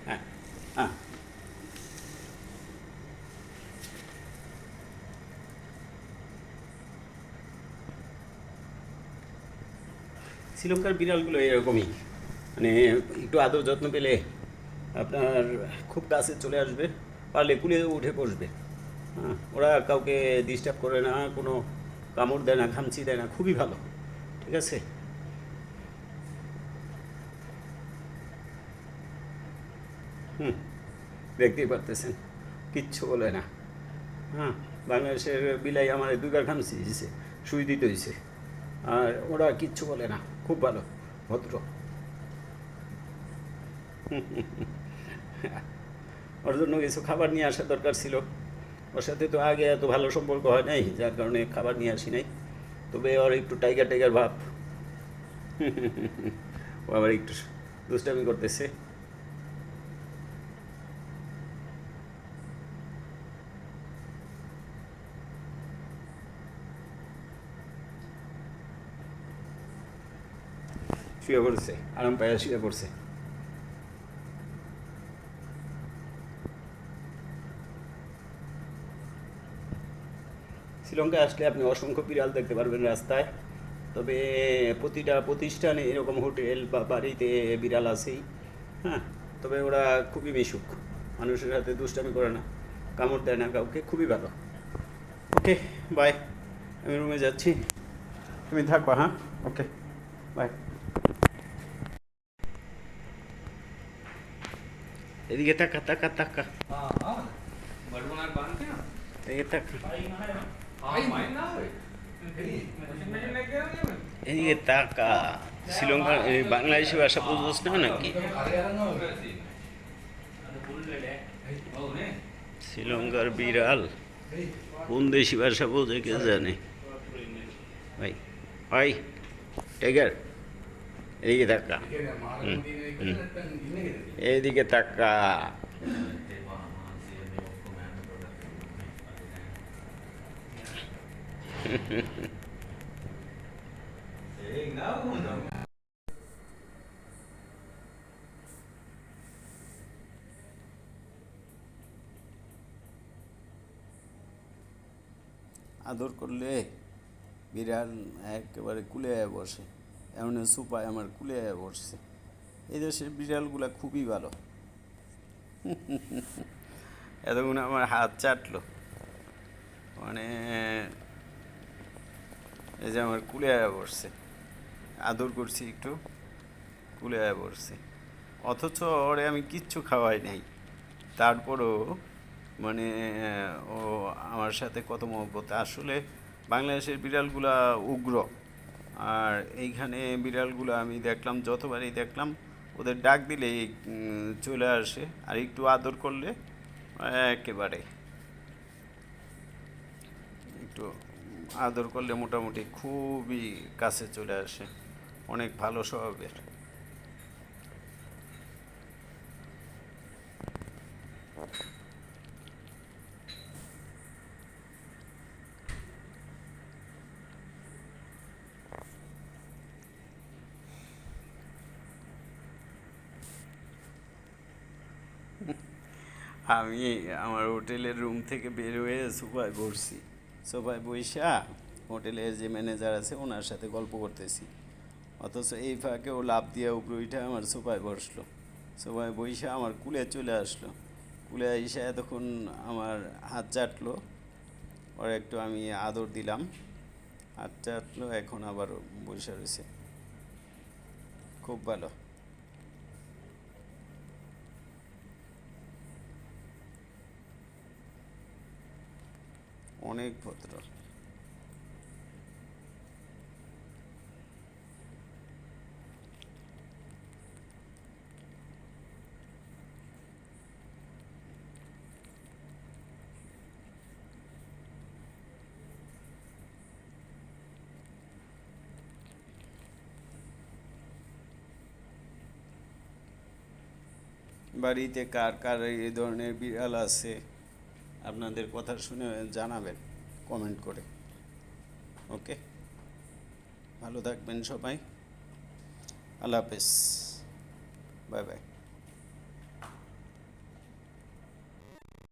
হ্যাঁ হ্যাঁ শ্রীলঙ্কার বিড়ালগুলো এরকমই, মানে একটু আদর যত্ন পেলে আপনার খুব কাছে চলে আসবে, পারলে কুলে উঠে বসবে। হ্যাঁ, ওরা কাউকে ডিস্টার্ব করে না, কোনো কামড় দেয় না, খামচি দেয় না, খুবই ভালো। ঠিক আছে। হুম, দেখতেই পারতেছেন, কিচ্ছু বলে না। হ্যাঁ, বাংলাদেশের বিলাই আমার দুইবার খামচি দিয়েছে, সুই দিতে হয়েছে, আর ওরা কিচ্ছু বলে না, খুব ভালো, ভদ্র। ওর জন্য কিছু খাবার নিয়ে আসা দরকার ছিল। ওর সাথে তো আগে এত ভালো সম্পর্ক হয় নাই, যার কারণে খাবার নিয়ে আসি নাই। তবে ওর একটু টাইগার টাইগার ভাব। ও আবার একটু দুষ্টামি করতেছে। শুয়ে পড়ছে, আরাম পায়া শুয়ে পড়ছে। শ্রীলঙ্কায় আসলে আপনি অসংখ্য বিড়াল দেখতে পারবেন রাস্তায়। তবে প্রতিটা প্রতিষ্ঠানে এরকম হোটেল বা বাড়িতে বিড়াল আছেই। হ্যাঁ, তবে ওরা খুবই মিশুক, মানুষের সাথে দুষ্টামি করে না, কামড় দেয় না কাউকে, খুবই ভালো। ওকে, বাই, আমি রুমে যাচ্ছি, তুমি থাকবা। হ্যাঁ, ওকে, বাই। এদিকে তাকা তাকা তাকা, এদিকে তাকা, এদিকে তাকা। শ্রীলঙ্কা বাংলাদেশি ভাষা বুঝোস না নাকি? শ্রীলঙ্কার বিড়াল কোন দেশি ভাষা বোঝে কে জানে। ভাই, ভাই, টাইগার, এদিকে তাকা। হুম, হুম, এদিকে তাকা। আদর করলে বিড়াল একেবারে কুলে বসে, এমন সুপায় আমার কুলে বসছে। এই দেশের বিড়ালগুলা খুবই ভালো। এতক্ষণ আমার হাত চাটলো, মানে এই যে আমার কুলে বসছে, আদর করছি একটু, কুলে বসছে। অথচ ওরে আমি কিচ্ছু খাওয়াই নাই, তারপরও মানে ও আমার সাথে কত মহব্বত। আসলে বাংলাদেশের বিড়ালগুলা উগ্র, আর এইখানে বিড়ালগুলো আমি দেখলাম, যতবারই দেখলাম ওদের ডাক দিলেই চলে আসে, আর একটু আদর করলে একেবারে একটু আদর করলে মোটামুটি খুবই কাছে চলে আসে, অনেক ভালো স্বভাবের। আমি আমার হোটেলের রুম থেকে বের হয়ে সোফায় বসছি, সোফায় বইসা হোটেলের যে ম্যানেজার আছে ওনার সাথে গল্প করতেছি। অথচ এই ফাঁকে ও লাফ দিয়ে উপরে উঠে আমার সোফায় বসলো, সোফায় বইসা আমার কুলে চলে আসলো। কুলে এসে এতক্ষণ আমার হাত চাটলো, ওর একটু আমি আদর দিলাম, হাত চাটলো, এখন আবার বসে রয়েছে, খুব ভালো। অনেক ভদ্র। বাড়িতে কার কার এই ধরনের বিড়াল আছে আপনাদের কথা শুনে জানাবেন কমেন্ট করে। ওকে, ভালো থাকবেন সবাই, আল্লাহ হাফেজ, বাই বাই।